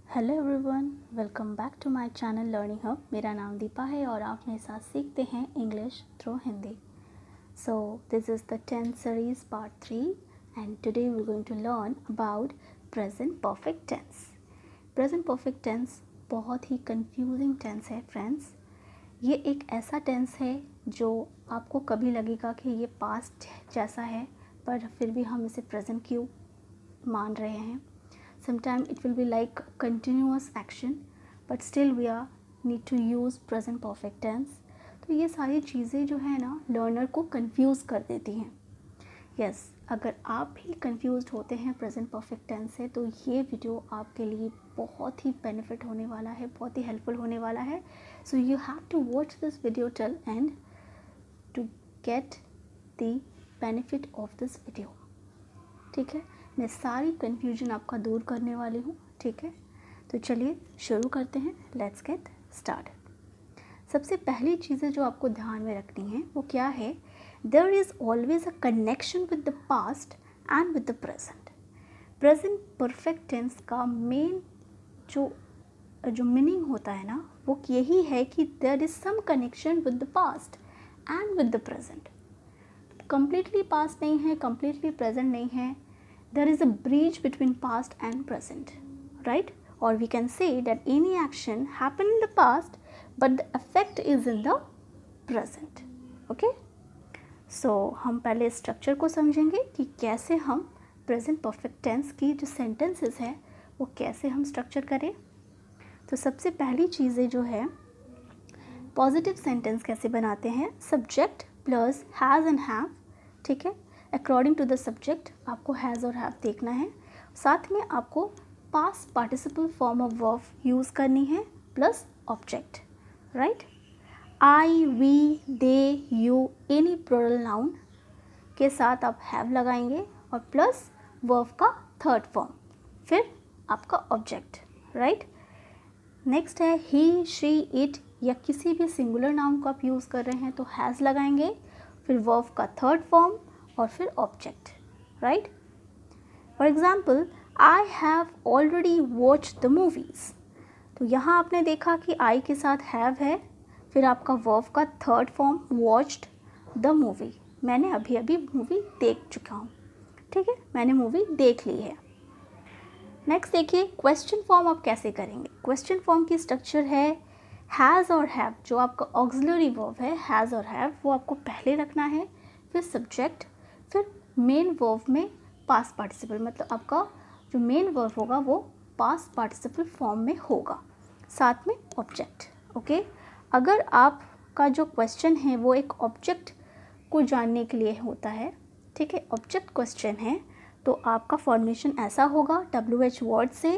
Hello everyone, welcome back to my channel learning hub. मेरा नाम दीपा है और आप मेरे साथ सीखते हैं English through Hindi. So this is the 10th series part 3 and today we are going to learn about present perfect tense. Present perfect tense बहुत ही कंफ्यूजिंग टेंस है फ्रेंड्स। ये एक ऐसा टेंस है जो आपको कभी लगेगा कि ये पास्ट जैसा है, पर फिर भी हम इसे प्रेजेंट क्यों मान रहे हैं। Sometimes it will be like continuous action, but still we are need to use present perfect tense. तो ये सारी चीज़ें जो है ना लर्नर को कंफ्यूज कर देती हैं। यस, अगर आप भी कंफ्यूज होते हैं प्रेजेंट परफेक्ट टेंस से तो ये वीडियो आपके लिए बहुत ही बेनिफिट होने वाला है, बहुत ही हेल्पफुल होने वाला है। So you have to watch this video till end to get the benefit of this video. ठीक है, मैं सारी कन्फ्यूजन आपका दूर करने वाली हूँ। ठीक है, तो चलिए शुरू करते हैं। Let's get start. सबसे पहली चीज़ें जो आपको ध्यान में रखनी है वो क्या है? There is always a connection with the past and with the present. Present perfect tense का मेन जो मीनिंग होता है ना वो यही है कि there is some connection with the past and with the present. Completely past नहीं है, कंप्लीटली प्रेजेंट नहीं है। There is a bridge between past and present, right? Or we can say that any action happened in the past but the effect is in the present. Okay? So हम पहले structure को समझेंगे कि कैसे हम present perfect tense की जो sentences है वो कैसे हम स्ट्रक्चर करें। तो सबसे पहली चीज़ें जो है पॉजिटिव सेंटेंस कैसे बनाते हैं? Subject plus has and have. ठीक है, अकॉर्डिंग टू द सब्जेक्ट आपको हैज़ और हैव देखना है। साथ में आपको past participle form of verb use करनी है plus object, right? I, we, they, you, any plural noun के साथ आप हैव लगाएंगे और प्लस वर्ब का थर्ड फॉर्म, फिर आपका ऑब्जेक्ट, राइट? नेक्स्ट है ही, शी, इट या किसी भी सिंगुलर नाउन को आप यूज़ कर रहे हैं तो हैज़ लगाएंगे, फिर वर्ब का थर्ड फॉर्म और फिर object, right? For example, I have already watch the movies. तो यहाँ आपने देखा कि आई के साथ हैव है, फिर आपका वर्ब का third form watched the movie. मैंने अभी अभी मूवी देख चुका हूँ। ठीक है, मैंने मूवी देख ली है। नेक्स्ट देखिए क्वेश्चन फॉर्म आप कैसे करेंगे। क्वेश्चन फॉर्म की स्ट्रक्चर है हैज़ और हैव। जो आपका ऑक्सिलरी वर्ब है हैज़ और हैव वो आपको पहले रखना है, फिर सब्जेक्ट, फिर मेन वर्ब में पास्ट पार्टिसिपल, मतलब आपका जो मेन वर्ब होगा वो पास्ट पार्टिसिपल फॉर्म में होगा, साथ में ऑब्जेक्ट। ओके, अगर आपका जो क्वेश्चन है वो एक ऑब्जेक्ट को जानने के लिए होता है, ठीक है, ऑब्जेक्ट क्वेश्चन है, तो आपका फॉर्मेशन ऐसा होगा WH वर्ड से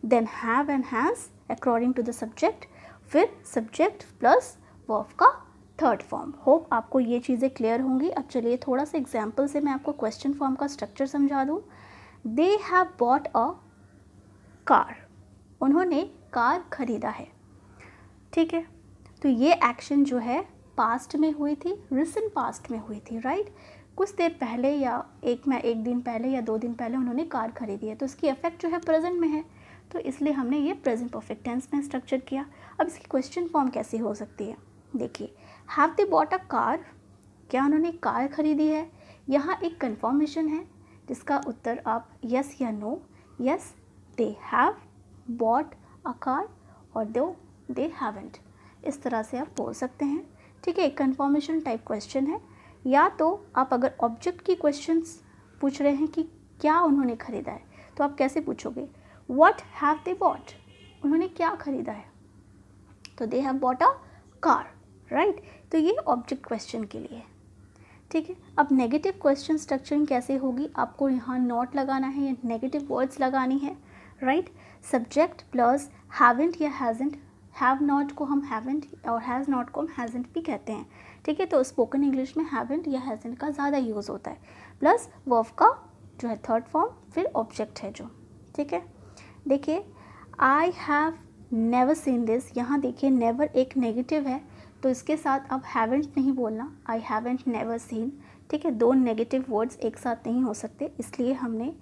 then have and has according to the subject, फिर सब्जेक्ट प्लस वर्ब का थर्ड फॉर्म। होप आपको ये चीज़ें क्लियर होंगी। अब चलिए थोड़ा सा एग्जाम्पल से मैं आपको क्वेश्चन फॉर्म का स्ट्रक्चर समझा दूँ। दे हैव बॉट अ कार। उन्होंने कार खरीदा है। ठीक है, तो ये एक्शन जो है पास्ट में हुई थी, रिसेंट पास्ट में हुई थी, राइट? कुछ देर पहले या एक दिन पहले या 2 दिन पहले उन्होंने कार खरीदी है, तो इसकी इफेक्ट जो है प्रेजेंट में है, तो इसलिए हमने ये प्रेजेंट परफेक्ट टेंस में स्ट्रक्चर किया। अब इसकी क्वेश्चन फॉर्म कैसी हो सकती है? देखिए, have they bought a car. क्या उन्होंने कार खरीदी है? यहाँ एक कन्फर्मेशन है जिसका उत्तर आप यस या no, yes they have bought a car और दे हैवंट, इस तरह से आप बोल सकते हैं। ठीक है, एक कन्फर्मेशन टाइप क्वेश्चन है। या तो आप अगर ऑब्जेक्ट की क्वेश्चंस पूछ रहे हैं कि क्या उन्होंने खरीदा है, तो आप कैसे पूछोगे? What have they bought. उन्होंने क्या खरीदा है? तो दे have bought a car, right? तो ये ऑब्जेक्ट क्वेश्चन के लिए। ठीक है, अब नेगेटिव क्वेश्चन स्ट्रक्चरिंग कैसे होगी? आपको यहाँ नॉट लगाना है या नेगेटिव वर्ड्स लगानी है, राइट? सब्जेक्ट प्लस हैवेंट या हैजेंट। हैव नॉट को हम हैवेंट और हैज़ नॉट को हम हैजेंट भी कहते हैं। ठीक है, तो स्पोकन इंग्लिश में हैवेंट या हैजेंट का ज़्यादा यूज़ होता है, प्लस वर्ब का जो है थर्ड फॉर्म, फिर ऑब्जेक्ट है जो। ठीक है, देखिए I have never seen this. यहाँ देखिए नेवर एक नेगेटिव है, तो इसके साथ अब हैवेंट नहीं बोलना, आई हैवेंट नेवर सीन। ठीक है, 2 नेगेटिव वर्ड्स एक साथ नहीं हो सकते, इसलिए हमने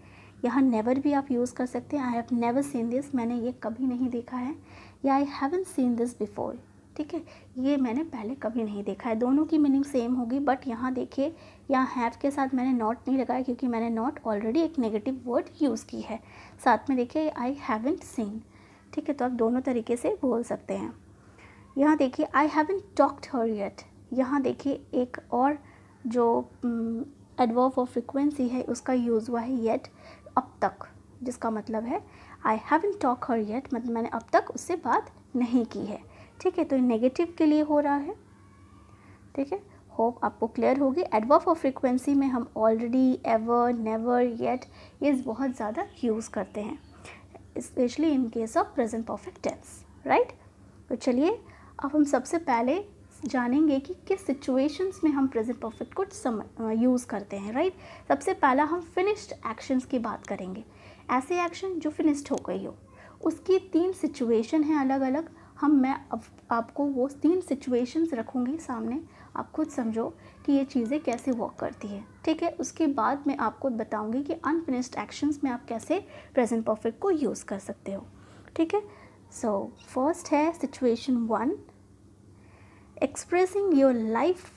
यहाँ नेवर भी आप यूज़ कर सकते हैं, I have never seen this, मैंने ये कभी नहीं देखा है, या I haven't seen this before, ठीक है, ये मैंने पहले कभी नहीं देखा है। दोनों की मीनिंग सेम होगी, बट यहाँ देखिए यहाँ हैव के साथ मैंने नॉट नहीं लगाया क्योंकि मैंने नॉट ऑलरेडी एक नेगेटिव वर्ड यूज़ की है। साथ में देखिए आई हैवंट सीन, ठीक है, तो आप दोनों तरीके से बोल सकते हैं। यहाँ देखिए I haven't talked her yet, यहाँ देखिए एक और जो एडवर्ब ऑफ फ्रीक्वेंसी है उसका यूज़ हुआ है येट, अब तक, जिसका मतलब है I haven't talk her yet, मतलब मैंने अब तक उससे बात नहीं की है, ठीक है, तो नेगेटिव के लिए हो रहा है, ठीक है। होप आपको क्लियर होगी। एडवर्ब ऑफ फ्रीक्वेंसी में हम ऑलरेडी, एवर, नेवर, येट ये बहुत ज़्यादा यूज़ करते हैं, specially in case of present perfect tense, right. तो चलिए अब हम सबसे पहले जानेंगे कि किस सिचुएशंस में हम प्रेजेंट परफेक्ट को यूज़ करते हैं, राइट। सबसे पहला हम फिनिश्ड एक्शंस की बात करेंगे, ऐसे एक्शन जो फिनिश्ड हो गई हो, उसकी 3 सिचुएशन हैं अलग अलग। मैं अब आपको वो 3 सिचुएशंस रखूँगी सामने, आप खुद समझो कि ये चीज़ें कैसे वर्क करती है, ठीक है। उसके बाद मैं आपको बताऊँगी कि अनफिनिश्ड एक्शंस में आप कैसे प्रेजेंट परफेक्ट को यूज़ कर सकते हो, ठीक है। सो फर्स्ट है situation 1, expressing your life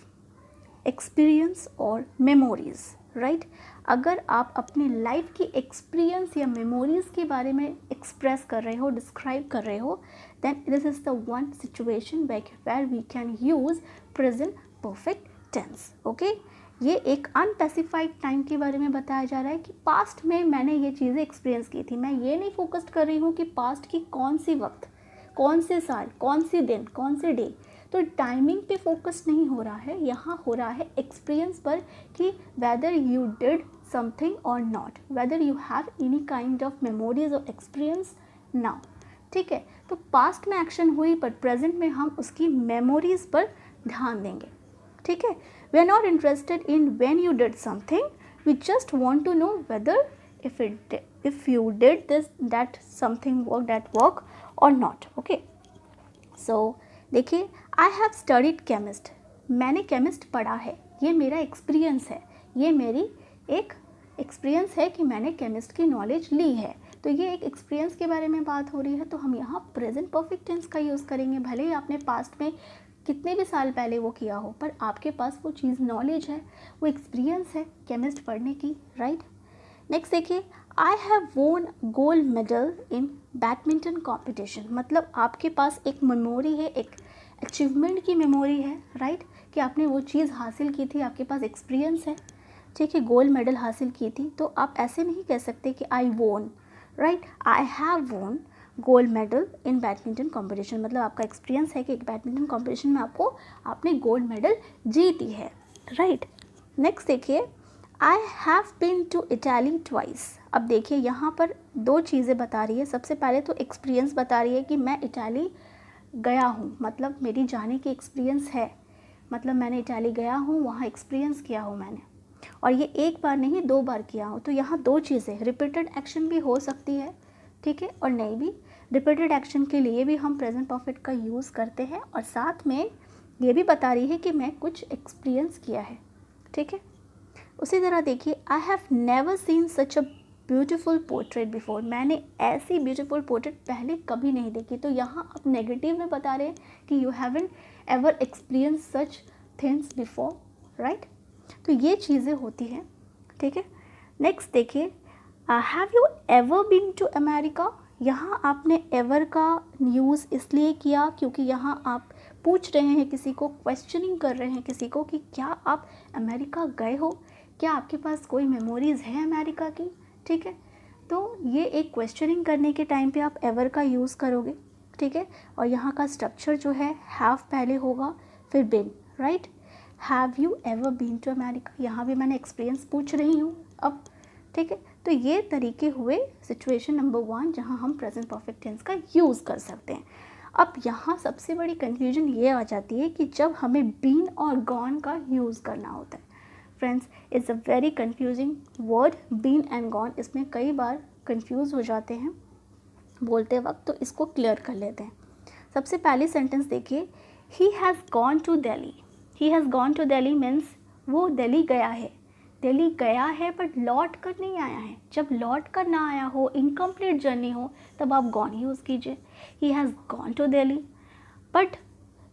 experience और मेमोरीज़, राइट। अगर आप अपनी लाइफ की एक्सपीरियंस या मेमोरीज़ के बारे में एक्सप्रेस कर रहे हो, डिस्क्राइब कर रहे हो, then this is the one situation where we can use present perfect tense, okay. ये एक अनस्पेसिफाइड टाइम के बारे में बताया जा रहा है कि पास्ट में मैंने ये चीज़ें एक्सपीरियंस की थी। मैं ये नहीं फोकस कर रही हूँ कि पास्ट की कौन सी वक्त, कौन से साल, कौन सी दिन, कौन से डे, तो टाइमिंग पे फोकस नहीं हो रहा है, यहाँ हो रहा है एक्सपीरियंस पर कि वेदर यू डिड समथिंग और not, whether you have any kind of memories और एक्सपीरियंस नाउ, ठीक है। तो पास्ट में एक्शन हुई पर प्रेजेंट में हम उसकी मेमोरीज पर ध्यान देंगे, ठीक है। We are not interested in when you did something, we just want to know whether if you did this that something work that work or not, okay। so देखिए आई हैव स्टडीड केमिस्ट, मैंने chemist पढ़ा है, ये मेरा experience है, ये मेरी एक एक्सपीरियंस है कि मैंने केमिस्ट की नॉलेज ली है, तो ये एक एक्सपीरियंस के बारे में बात हो रही है। तो हम यहाँ प्रेजेंट परफेक्ट टेंस का यूज़ करेंगे, भले ही आपने पास्ट में कितने भी साल पहले वो किया हो, पर आपके पास वो चीज़ नॉलेज है, वो एक्सपीरियंस है केमिस्ट पढ़ने की, राइट। नेक्स्ट देखिए आई हैव वोन gold medal in badminton competition, मतलब आपके पास एक मेमोरी है, एक अचीवमेंट की मेमोरी है, राइट, कि आपने वो चीज़ हासिल की थी, आपके पास एक्सपीरियंस है, ठीक है, गोल्ड मेडल हासिल की थी। तो आप ऐसे नहीं कह सकते कि आई वोन, राइट, आई हैव वोन gold medal in badminton competition, मतलब आपका एक्सपीरियंस है कि एक बैडमिंटन कॉम्पिटिशन में आपने गोल्ड मेडल जीती है, राइट। नेक्स्ट देखिए I have been to Italy twice, अब देखिए यहाँ पर 2 चीज़ें बता रही है। सबसे पहले तो एक्सपीरियंस बता रही है कि मैं इटाली गया हूँ, मतलब मेरी जाने की एक्सपीरियंस है, मतलब मैंने इटाली गया हूँ, वहाँ एक्सपीरियंस किया हूँ मैंने, और ये एक बार नहीं 2 बार किया हूँ। तो यहाँ 2 चीज़ें, रिपीटेड एक्शन भी हो सकती है, ठीक है, और नहीं भी। रिपीटेड एक्शन के लिए भी हम प्रेजेंट परफेक्ट का यूज़ करते हैं, और साथ में ये भी बता रही है कि मैं कुछ एक्सपीरियंस किया है, ठीक है। उसी तरह देखिए I have never seen such a beautiful portrait before, मैंने ऐसी ब्यूटीफुल पोर्ट्रेट पहले कभी नहीं देखी। तो यहाँ आप नेगेटिव में बता रहे हैं कि you haven't ever experience such things before, right. तो ये चीज़ें होती हैं, ठीक है। नेक्स्ट देखिए have you ever been to America, यहाँ आपने एवर का यूज़ इसलिए किया क्योंकि यहाँ आप पूछ रहे हैं किसी को, क्वेश्चनिंग कर रहे हैं किसी को कि क्या आप अमेरिका गए हो, क्या आपके पास कोई मेमोरीज़ है अमेरिका की, ठीक है। तो ये एक क्वेश्चनिंग करने के टाइम पे आप एवर का यूज़ करोगे, ठीक है। और यहाँ का स्ट्रक्चर जो है हैव पहले होगा फिर been, right. Have you ever been to America, यहाँ भी मैंने एक्सपीरियंस पूछ रही हूँ अब, ठीक है। तो ये तरीके हुए सिचुएशन नंबर 1 जहाँ हम प्रेजेंट परफेक्ट टेंस का यूज़ कर सकते हैं। अब यहाँ सबसे बड़ी कन्फ्यूजन ये आ जाती है कि जब हमें बीन और गॉन का यूज़ करना होता है। Friends it's a very confusing word been and gone, इसमें कई बार कंफ्यूज हो जाते हैं बोलते वक्त, तो इसको क्लियर कर लेते हैं। सबसे पहली सेंटेंस देखिए he has gone to Delhi, he has gone to Delhi means वो दिल्ली गया है, दिल्ली गया है बट लौट कर नहीं आया है। जब लौट कर ना आया हो, इनकम्प्लीट जर्नी हो, तब आप गॉन यूज़ कीजिए। He has gone to Delhi. But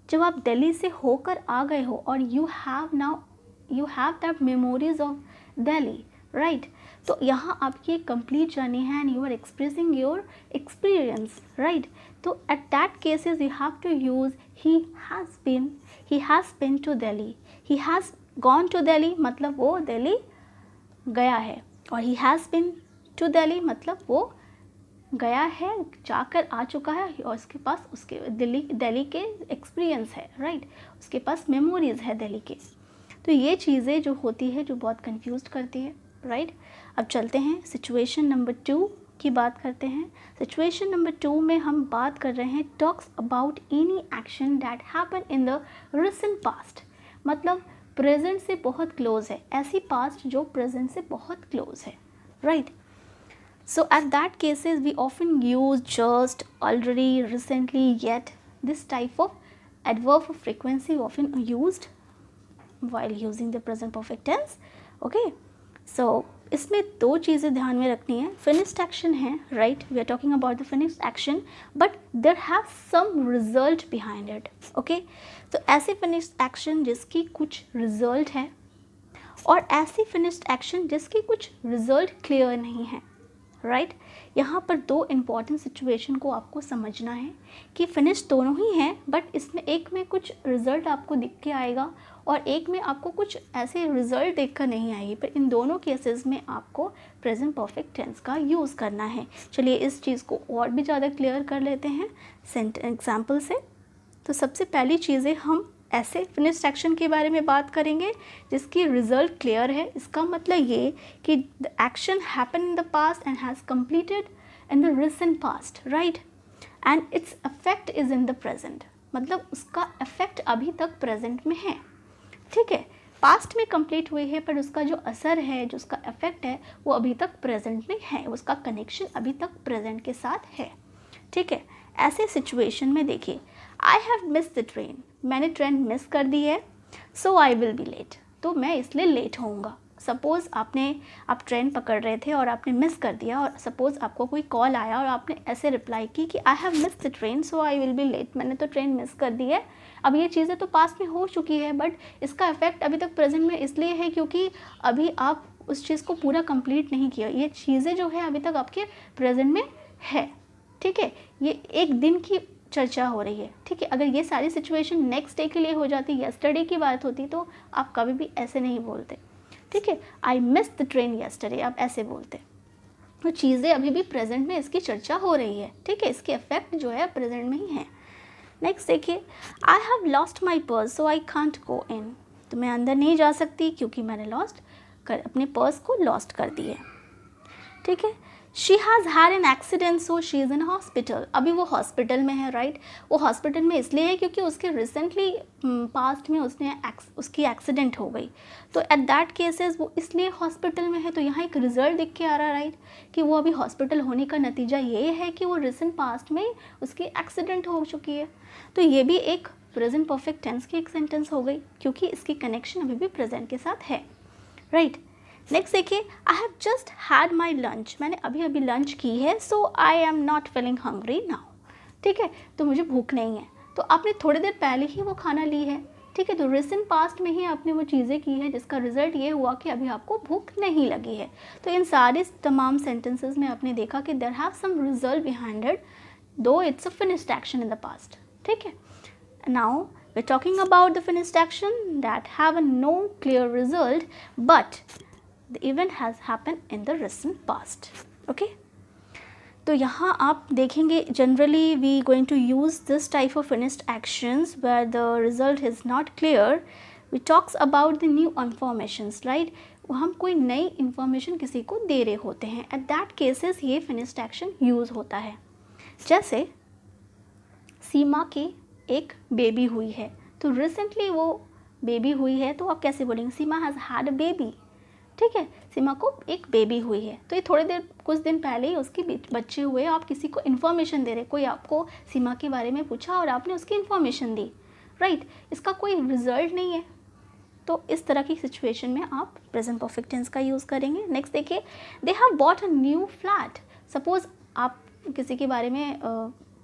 जब आप दिल्ली से होकर आ गए हो और you have that memories of Delhi, right, तो यहाँ आपकी एक कंप्लीट जर्नी है and you are expressing your experience, right. तो at that cases you have to use he has been to Delhi. He has gone to Delhi मतलब वो दिल्ली गया है, और he has been to Delhi मतलब वो गया है, जाकर आ चुका है, और उसके पास उसके दिल्ली के एक्सपीरियंस है, राइट, उसके पास मेमोरीज़ है दिल्ली के। तो ये चीज़ें जो होती है जो बहुत कंफ्यूज करती है, राइट। अब चलते हैं सिचुएशन नंबर 2 की बात करते हैं। सिचुएशन नंबर 2 में हम बात कर रहे हैं talks about any action that happen in the recent past, मतलब प्रेजेंट से बहुत क्लोज है, ऐसी पास्ट जो प्रेजेंट से बहुत क्लोज है, right. So at that cases we often use just, already, recently, yet. This type of adverb of frequency often used while using the present perfect tense. Okay. So इसमें 2 चीज़ें ध्यान में रखनी है। finished action है, right? We are talking about the finished action, but there have some result behind it. Okay. तो ऐसे finished action जिसकी कुछ result है, और ऐसी finished action जिसकी कुछ result clear नहीं है, राइट। यहाँ पर 2 इम्पॉर्टेंट सिचुएशन को आपको समझना है कि फिनिश दोनों ही हैं, बट इसमें एक में कुछ रिज़ल्ट आपको दिख के आएगा और एक में आपको कुछ ऐसे रिज़ल्ट देखकर नहीं आएगी, पर इन दोनों केसेस में आपको प्रेजेंट परफेक्ट टेंस का यूज़ करना है। चलिए इस चीज़ को और भी ज़्यादा क्लियर कर लेते हैं एग्जाम्पल से। तो सबसे पहली चीज़ें हम ऐसे फिनिश्ड एक्शन के बारे में बात करेंगे जिसकी रिजल्ट क्लियर है। इसका मतलब ये कि the action happen in the past and has completed in the recent past, right, and its effect is in the present, मतलब उसका इफेक्ट अभी तक प्रेजेंट में है, ठीक है। पास्ट में कंप्लीट हुई है पर उसका जो असर है, जो उसका इफेक्ट है, वो अभी तक प्रेजेंट में है, उसका कनेक्शन अभी तक प्रेजेंट के साथ है, ठीक है। ऐसे सिचुएशन में देखिए, I have miss the train, मैंने ट्रेन मिस कर दी है, so I will be late, तो मैं इसलिए लेट होऊंगा। सपोज़ आप ट्रेन पकड़ रहे थे और आपने मिस कर दिया, और सपोज़ आपको कोई कॉल आया और आपने ऐसे रिप्लाई की कि I have miss the train so I will be late, मैंने तो ट्रेन मिस कर दी है। अब ये चीज़ें तो पास्ट में हो चुकी है, बट इसका इफेक्ट अभी तक प्रेजेंट में इसलिए है क्योंकि अभी आप उस चीज़ को पूरा कंप्लीट नहीं किया। ये चीज़ें जो है अभी तक आपके प्रेजेंट में है, ठीक है। ये एक दिन की चर्चा हो रही है, ठीक है। अगर ये सारी सिचुएशन नेक्स्ट डे के लिए हो जाती, येस्टरडे की बात होती, तो आप कभी भी ऐसे नहीं बोलते, ठीक है। I miss the train yesterday, आप ऐसे बोलते। तो चीज़ें अभी भी प्रेजेंट में इसकी चर्चा हो रही है, ठीक है। इसके इफेक्ट जो है प्रेजेंट में ही है। नेक्स्ट देखिए, I have lost my purse so I can't go in, तो मैं अंदर नहीं जा सकती क्योंकि मैंने अपने पर्स को लॉस्ट कर दी है, ठीक है। She has had an accident so she is in hospital, अभी वो हॉस्पिटल में है, राइट। वो हॉस्पिटल में इसलिए है क्योंकि उसके रिसेंटली पास्ट में उसकी एक्सीडेंट हो गई, तो एट दैट केसेस वो इसलिए हॉस्पिटल में है। तो यहाँ एक रिजल्ट दिख के आ रहा है, राइट, कि वो अभी हॉस्पिटल होने का नतीजा ये है कि वो रिसेंट पास्ट में उसकी एक्सीडेंट हो चुकी है। तो ये भी एक प्रेजेंट परफेक्ट टेंस की एक सेंटेंस हो गई क्योंकि इसकी कनेक्शन अभी भी प्रेजेंट के साथ है, राइट। नेक्स्ट देखिए, I have just had my lunch, मैंने अभी लंच की है, so I am not feeling hungry now, ठीक है। तो मुझे भूख नहीं है, तो आपने थोड़ी देर पहले ही वो खाना ली है, ठीक है। तो रिसेंट पास्ट में ही आपने वो चीज़ें की है जिसका रिजल्ट ये हुआ कि अभी आपको भूख नहीं लगी है। तो इन सारे तमाम सेंटेंसेस में आपने देखा कि there have some result behind it, though it's a finished action in the past, ठीक है। Now we are talking about the finished action that have no clear result, but the event has happened in the recent past, okay। तो यहाँ आप देखेंगे generally we going to use this type of finished actions where the result is not clear. We talks about the new informations, right. हम कोई नई information किसी को दे रहे होते हैं, एट दैट केसेस ये फिनिश्ड एक्शन यूज़ होता है। जैसे सीमा की एक बेबी हुई है, तो रिसेंटली वो बेबी हुई है, तो आप कैसे बोलेंगे, सीमा हैज़ हैड अ बेबी, ठीक है। सीमा को एक बेबी हुई है, तो ये कुछ दिन पहले ही उसके बच्चे हुए, आप किसी को इन्फॉर्मेशन दे रहे, कोई आपको सीमा के बारे में पूछा और आपने उसकी इन्फॉर्मेशन दी, राइट। इसका कोई रिजल्ट नहीं है, तो इस तरह की सिचुएशन में आप प्रेजेंट परफेक्ट टेंस का यूज़ करेंगे। नेक्स्ट देखिए, दे have bought a new flat. Suppose आप किसी के बारे में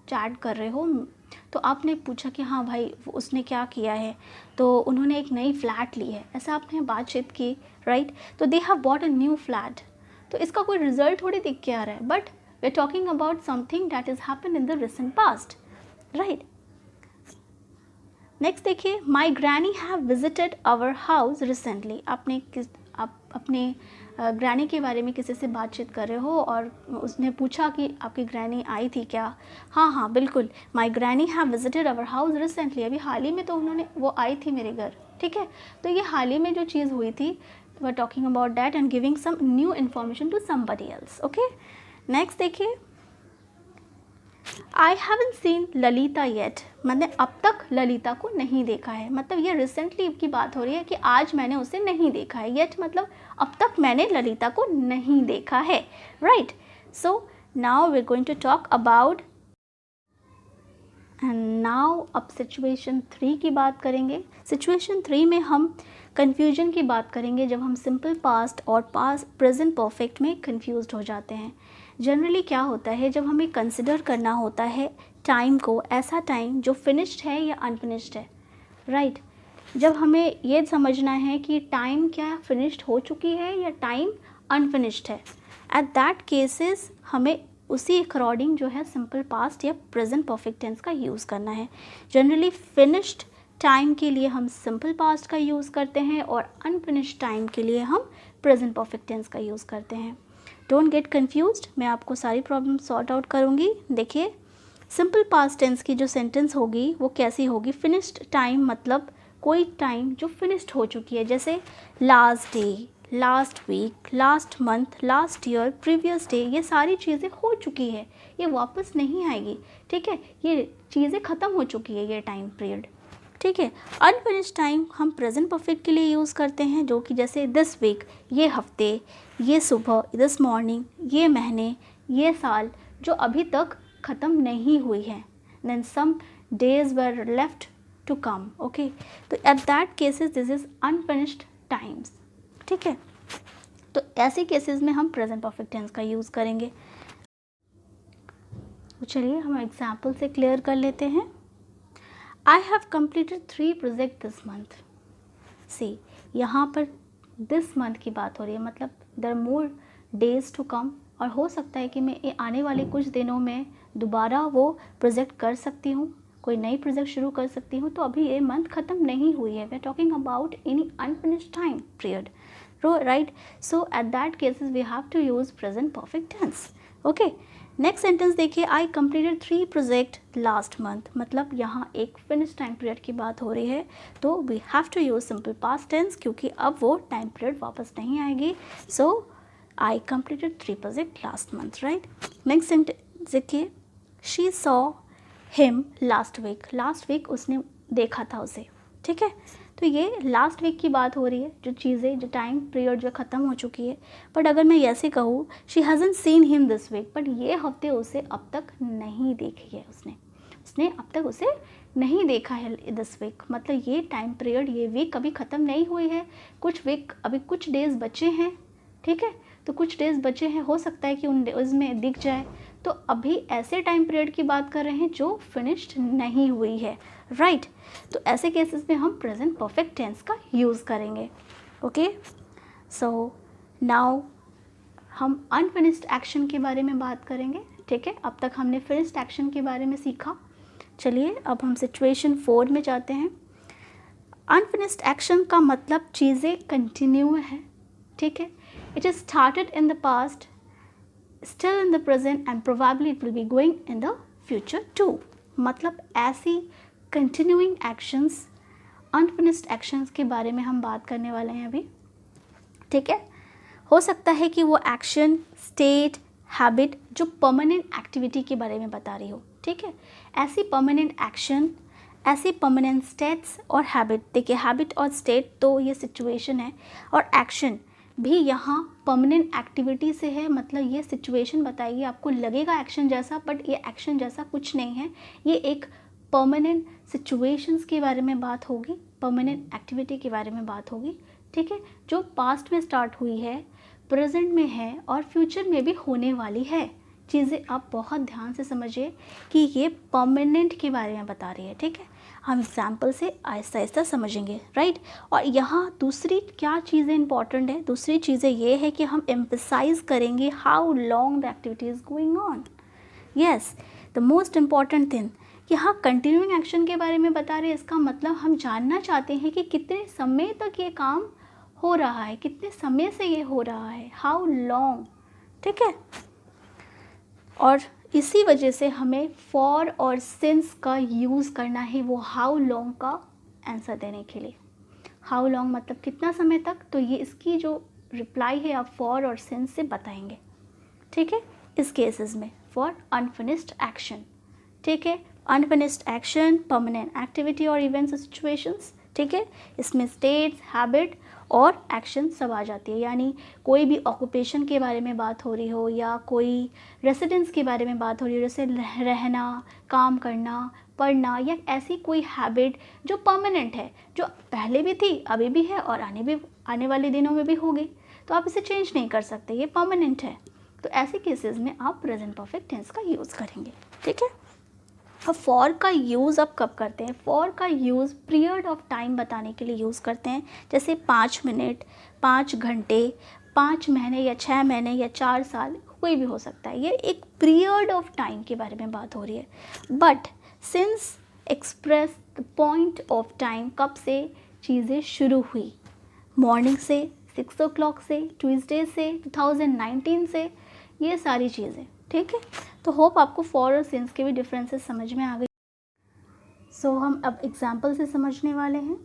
चैट कर रहे हो, तो आपने पूछा कि हाँ भाई उसने क्या किया है, तो उन्होंने एक नई फ्लैट ली है, ऐसा आपने बातचीत की, राइट। तो दे have bought a new flat, तो इसका कोई रिजल्ट थोड़ी दिख के आ रहा है, but we are talking about something that is happen in the recent past, right. Next देखिए, my granny have visited our house recently. आप अपने ग्रैनी के बारे में किसी से बातचीत कर रहे हो और उसने पूछा कि आपकी ग्रैनी आई थी क्या। हाँ हाँ बिल्कुल, my granny have visited our house recently, अभी हाल ही में तो वो आई थी मेरे घर, ठीक है। तो ये हाल ही में जो चीज़ हुई थी, we are talking about that and giving some new information to somebody else, okay. Next देखिए, I haven't seen Lalita yet, मैंने अब तक ललिता को नहीं देखा है, मतलब ये रिसेंटली की बात हो रही है कि आज मैंने उसे नहीं देखा है। येट मतलब अब तक मैंने ललिता को नहीं देखा है, right. So now we are going to talk about, and now अब सिचुएशन 3 की बात करेंगे। सिचुएशन 3 में हम कन्फ्यूजन की बात करेंगे, जब हम सिंपल पास्ट और पास्ट प्रेजेंट परफेक्ट में कन्फ्यूज्ड हो जाते हैं। जनरली क्या होता है, जब हमें कंसिडर करना होता है टाइम को, ऐसा टाइम जो फिनिश्ड है या अनफिनिश्ड है, राइट। जब हमें ये समझना है कि टाइम क्या फिनिश्ड हो चुकी है या टाइम अनफिनिश्ड है, एट दैट केसेस हमें उसी अकॉर्डिंग जो है सिंपल पास्ट या प्रेजेंट परफेक्ट टेंस का यूज़ करना है। जनरली फिनिश्ड टाइम के लिए हम सिंपल पास्ट का यूज़ करते हैं और अनफिनिश्ड टाइम के लिए हम प्रेजेंट परफेक्ट टेंस का यूज़ करते हैं। डोंट गेट कन्फ्यूज्ड, मैं आपको सारी प्रॉब्लम सॉर्ट आउट करूँगी। देखिए, सिंपल पास्ट टेंस की जो सेंटेंस होगी वो कैसी होगी, फिनिश्ड टाइम मतलब कोई टाइम जो फिनिश्ड हो चुकी है, जैसे last day, last week, last month, last year, previous day, ये सारी चीज़ें हो चुकी है, ये वापस नहीं आएगी, ठीक है, ये चीज़ें ख़त्म हो चुकी है, ये टाइम पीरियड, ठीक है। अनफिनिश्ड टाइम हम प्रेजेंट परफेक्ट के लिए यूज़ करते हैं, जो कि जैसे दिस वीक, ये हफ्ते, ये सुबह, दिस मॉर्निंग, ये महीने, ये साल जो अभी तक ख़त्म नहीं हुई है, then some days were left to come, okay. तो at that cases this is unfinished times, ठीक है। तो ऐसे केसेस में हम प्रेजेंट परफेक्ट टेंस का यूज़ करेंगे। तो चलिए हम एग्जाम्पल से क्लियर कर लेते हैं। I have completed 3 projects this month. See, यहाँ पर this month की बात हो रही है, मतलब there are more days to come, और हो सकता है कि मैं ये आने वाले कुछ दिनों में दोबारा वो प्रोजेक्ट कर सकती हूँ, कोई नई प्रोजेक्ट शुरू कर सकती हूँ। तो अभी ये मंथ ख़त्म नहीं हुई है, we are talking about any unfinished time period, right. So at that cases we have to use present perfect tense, okay. Next sentence देखिए, I completed 3 project last month, मतलब यहाँ एक फिनिश टाइम पीरियड की बात हो रही है, तो we have to use simple past tense, क्योंकि अब वो टाइम पीरियड वापस नहीं आएगी। So I completed 3 project last month, right. Next sentence देखिए, she saw him last week उसने देखा था उसे, ठीक है। तो ये लास्ट वीक की बात हो रही है, जो चीज़ें, जो टाइम पीरियड जो ख़त्म हो चुकी है। बट अगर मैं ऐसे कहूँ, she hasn't seen him this week, but ये हफ्ते उसे अब तक नहीं देखी है, उसने अब तक उसे नहीं देखा है दिस वीक, मतलब ये टाइम पीरियड, ये वीक अभी ख़त्म नहीं हुई है, कुछ वीक, अभी कुछ डेज़ बचे हैं, ठीक है। तो कुछ डेज़ बचे हैं, हो सकता है कि उन डेज़ में दिख जाए। तो अभी ऐसे टाइम पीरियड की बात कर रहे हैं जो फिनिश्ड नहीं हुई है, राइट। तो ऐसे केसेस में हम प्रेजेंट परफेक्ट टेंस का यूज़ करेंगे, ओके। सो नाउ हम अनफिनिश्ड एक्शन के बारे में बात करेंगे, ठीक है। अब तक हमने फिनिश्ड एक्शन के बारे में सीखा। चलिए अब हम सिचुएशन 4 में जाते हैं। अनफिनिश्ड एक्शन का मतलब चीज़ें कंटिन्यू है, ठीक है। It is started in the past, still in the present and probably it will be going in the future too. मतलब ऐसी कंटिन्यूइंग एक्शंस, अनफिनिश्ड एक्शंस के बारे में हम बात करने वाले हैं अभी, ठीक है। हो सकता है कि वो एक्शन, स्टेट, हैबिट जो परमानेंट एक्टिविटी के बारे में बता रही हो, ठीक है। ऐसी परमानेंट एक्शन, ऐसी परमानेंट स्टेट्स और हैबिट, देखिए हैबिट और स्टेट तो ये सिचुएशन है, और एक्शन भी यहाँ परमानेंट एक्टिविटी से है, मतलब ये सिचुएशन बताएगी, आपको लगेगा एक्शन जैसा, बट ये एक्शन जैसा कुछ नहीं है, ये एक परमानेंट सिचुएशंस के बारे में बात होगी, परमानेंट एक्टिविटी के बारे में बात होगी, ठीक है, जो पास्ट में स्टार्ट हुई है, प्रेजेंट में है और फ्यूचर में भी होने वाली है। चीज़ें आप बहुत ध्यान से समझिए कि ये परमानेंट के बारे में बता रही है, ठीक है। हम एग्जाम्पल से आहिस्ता आहिस्ता समझेंगे, राइट। और यहाँ दूसरी क्या चीज़ें इंपॉर्टेंट है, दूसरी चीज़ें ये है कि हम एम्फसाइज करेंगे how long the activity is going on. Yes, the most important thing कि हाँ कंटिन्यूइंग एक्शन के बारे में बता रहे हैं, इसका मतलब हम जानना चाहते हैं कि कितने समय तक ये काम हो रहा है, कितने समय से ये हो रहा है, हाउ लॉन्ग, ठीक है। और इसी वजह से हमें फॉर और सिंस का यूज़ करना है वो हाउ लॉन्ग का आंसर देने के लिए। हाउ लॉन्ग मतलब कितना समय तक, तो ये इसकी जो रिप्लाई है आप फॉर और सिंस से बताएंगे, ठीक है। इस केसेस में फॉर अनफिनिश्ड एक्शन, ठीक है, अनफिनिश्ड एक्शन, परमानेंट एक्टिविटी और इवेंट्स और सिचुएशंस, ठीक है। इसमें स्टेट्स, हैबिट और एक्शन सब आ जाती है, यानी कोई भी ऑक्यूपेशन के बारे में बात हो रही हो या कोई रेसिडेंस के बारे में बात हो रही हो, जैसे रहना, काम करना, पढ़ना, या ऐसी कोई हैबिट जो परमानेंट है, जो पहले भी थी, अभी भी है और आने वाले दिनों में भी होगी, तो आप इसे चेंज नहीं कर सकते, ये परमानेंट है। तो ऐसे केसेस में आप प्रेजेंट परफेक्ट टेंस का यूज़ करेंगे, ठीक है। अब फॉर का यूज़ अब कब करते हैं? फॉर का यूज़ पीरियड ऑफ टाइम बताने के लिए यूज़ करते हैं, जैसे 5 मिनट, 5 घंटे, 5 महीने या 6 महीने या 4 साल, कोई भी हो सकता है। ये एक पीरियड ऑफ टाइम के बारे में बात हो रही है। But since express the point of time, कब से चीज़ें शुरू हुई, मॉर्निंग से, 6 o'clock से, ट्यूसडे से, 2019 से, ये सारी चीज़ें, ठीक है। तो होप आपको फॉर और सिंस के भी डिफरेंसेस समझ में आ गई। सो हम अब एग्जाम्पल से समझने वाले हैं।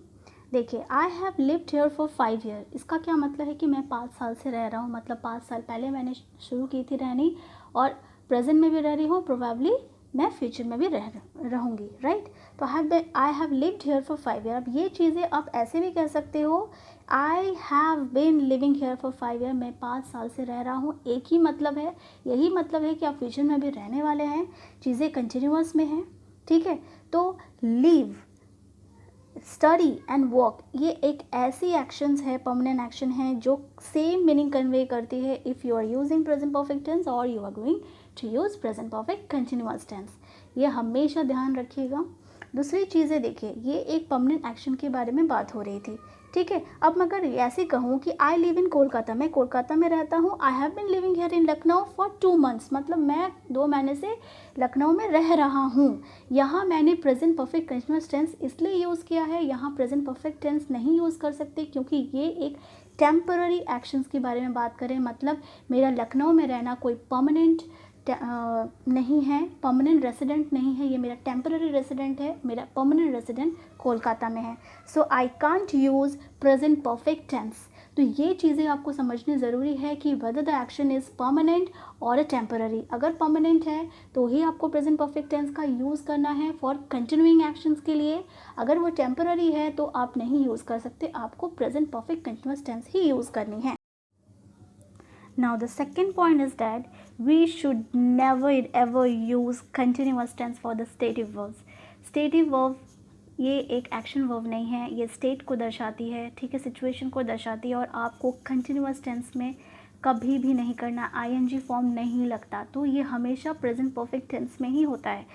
देखिए, I have lived here for 5 years, इसका क्या मतलब है कि मैं 5 साल से रह रहा हूँ, मतलब 5 साल पहले मैंने शुरू की थी रहनी और प्रेजेंट में भी रह रही हूँ, प्रोबेबली मैं फ्यूचर में भी रहूँगी, राइट। तो I have lived here for 5 years। अब ये चीज़ें आप ऐसे भी कह सकते हो, I have been living here for 5 years, मैं 5 साल से रह रहा हूँ, एक ही मतलब है, यही मतलब है कि आप फ्यूचर में भी रहने वाले हैं, चीज़ें कंटिन्यूअस में हैं, ठीक है। तो लिव, स्टडी एंड वर्क, ये एक ऐसी एक्शंस है, परमानेंट एक्शन है, जो सेम मीनिंग कन्वे करती है if you are using present perfect tense और you are going to use present perfect continuous tense, ये हमेशा ध्यान रखिएगा। दूसरी चीज़ें देखिए, ये एक परमानेंट एक्शन के बारे में बात हो रही थी, ठीक है। अब मगर ऐसे कहूँ कि आई लिव इन कोलकाता, मैं कोलकाता में रहता हूँ, I have been living here in Lucknow for 2 months, मतलब मैं 2 महीने से लखनऊ में रह रहा हूँ। यहाँ मैंने प्रेजेंट परफेक्ट कंटिन्यूअस टेंस इसलिए यूज़ किया है, यहाँ प्रेजेंट परफेक्ट टेंस नहीं यूज़ कर सकते क्योंकि ये एक टेम्पररी एक्शंस के बारे में बात करें, मतलब मेरा लखनऊ में रहना कोई परमानेंट नहीं है, परमानेंट रेसिडेंट नहीं है, ये मेरा टेम्पररी रेसिडेंट है, मेरा परमानेंट रेसिडेंट कोलकाता में है। So I can't use present perfect tense. तो ये चीज़ें आपको समझनी ज़रूरी है कि whether the action is permanent और टेम्पररी। अगर परमानेंट है तो ही आपको प्रेजेंट परफेक्ट टेंस का यूज़ करना है फॉर कंटिन्यूइंग एक्शंस के लिए, अगर वो टेम्पररी है तो आप नहीं यूज़ कर सकते, आपको प्रेजेंट परफेक्ट कंटिन्यूअस टेंस ही यूज़ करनी है। Now the second point is that we should never ever use continuous tense for the stative verbs. Stative verb ये एक एक्शन वर्ब नहीं है, ये स्टेट को दर्शाती है, ठीक है, सिचुएशन को दर्शाती है, और आपको कंटिन्यूअस टेंस में कभी भी नहीं करना, आईएनजी फॉर्म नहीं लगता, तो ये हमेशा प्रेजेंट परफेक्ट टेंस में ही होता है।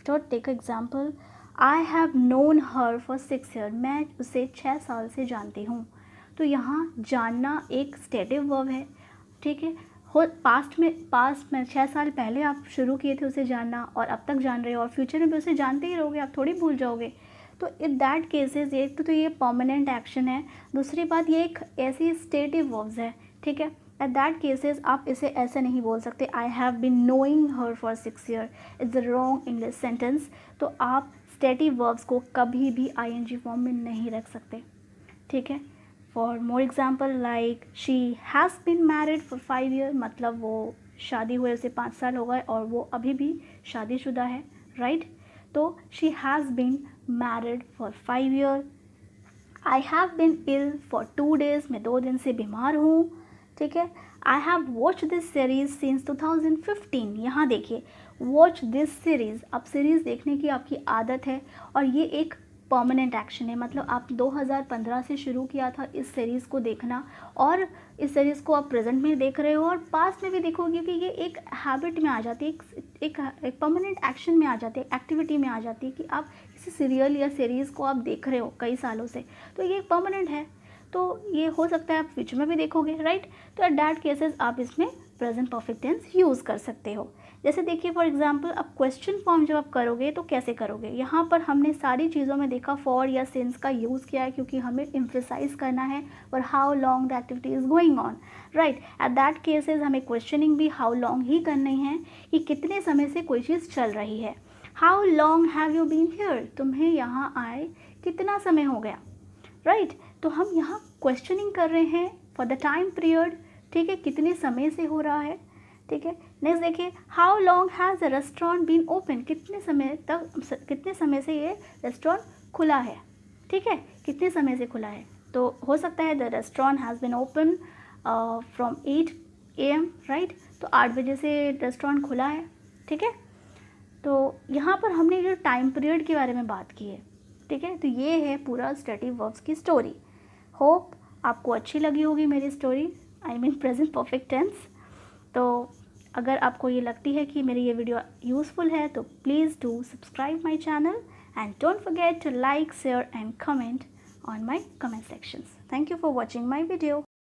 तो take example, I have known her for 6 years, मैं उसे 6 साल से जानती हूँ। तो यहाँ जानना एक स्टेटिव वर्ब है, ठीक है। पास्ट में 6 साल पहले आप शुरू किए थे उसे जानना और अब तक जान रहे हो और फ्यूचर में भी उसे जानते ही रहोगे, आप थोड़ी भूल जाओगे। तो इन दैट केसेस ये तो ये परमानेंट एक्शन है। दूसरी बात, ये एक ऐसी स्टेटिव वर्ब्स है, ठीक है। एट दैट केसेस आप इसे ऐसे नहीं बोल सकते, I have been knowing her for 6 years, it's the wrong English sentence. तो आप स्टेटिव वर्ब्स को कभी भी आईएनजी फॉर्म में नहीं रख सकते, ठीक है। For more example, like she has been married for 5 years, मतलब वो शादी हुए उसे 5 साल हो गए और वो अभी भी शादीशुदा है, राइट। तो she has been married for 5 years। I have been ill for 2 days, मैं 2 दिन से बीमार हूँ, ठीक है। I have watch this series since 2015, यहाँ देखिए वॉच दिस सीरीज़, अब सीरीज़ देखने की आपकी आदत है और ये एक परमानेंट एक्शन है, मतलब आप 2015 से शुरू किया था इस सीरीज़ को देखना और इस सीरीज़ को आप प्रेजेंट में देख रहे हो और पास्ट में भी देखोगे, क्योंकि ये एक हैबिट में आ जाती है, एक परमानेंट एक्शन में आ जाती है, एक्टिविटी में आ जाती है कि आप किसी सीरियल या सीरीज़ को आप देख रहे हो कई सालों से, तो ये परमानेंट है, तो ये हो सकता है आप फ्यूचर में भी देखोगे, राइट। तो एट दैट केसेस आप इसमें प्रेजेंट परफेक्ट टेंस यूज़ कर सकते हो। जैसे देखिए फॉर एग्जांपल अब क्वेश्चन फॉर्म जब आप करोगे तो कैसे करोगे, यहाँ पर हमने सारी चीज़ों में देखा फॉर या सिंस का यूज़ किया है, क्योंकि हमें एम्फेसाइज करना है for how long the activity is going on, right. Eight that cases हमें क्वेश्चनिंग भी हाउ लॉन्ग ही करनी है, कि कितने समय से कोई चीज़ चल रही है। How long have you been here, तुम्हें यहाँ आए कितना समय हो गया, राइट। तो हम यहाँ क्वेश्चनिंग कर रहे हैं फॉर द टाइम पीरियड, ठीक है, कितने समय से हो रहा है, ठीक है। नेक्स्ट देखिए, how long has the restaurant been open, कितने समय से ये रेस्टोरेंट खुला है, ठीक है, कितने समय से खुला है। तो हो सकता है the restaurant has been open from 8 AM, right. तो 8 बजे से रेस्टोरेंट खुला है, ठीक है। तो यहाँ पर हमने जो टाइम पीरियड के बारे में बात की है, ठीक है। तो ये है पूरा स्टेटिव वर्ब्स की स्टोरी। होप आपको अच्छी लगी होगी मेरी story, I mean present perfect tense. तो अगर आपको ये लगती है कि मेरी ये वीडियो यूज़फुल है तो please do subscribe my channel and don't forget to like, share and comment on my comment sections. Thank you for watching my video.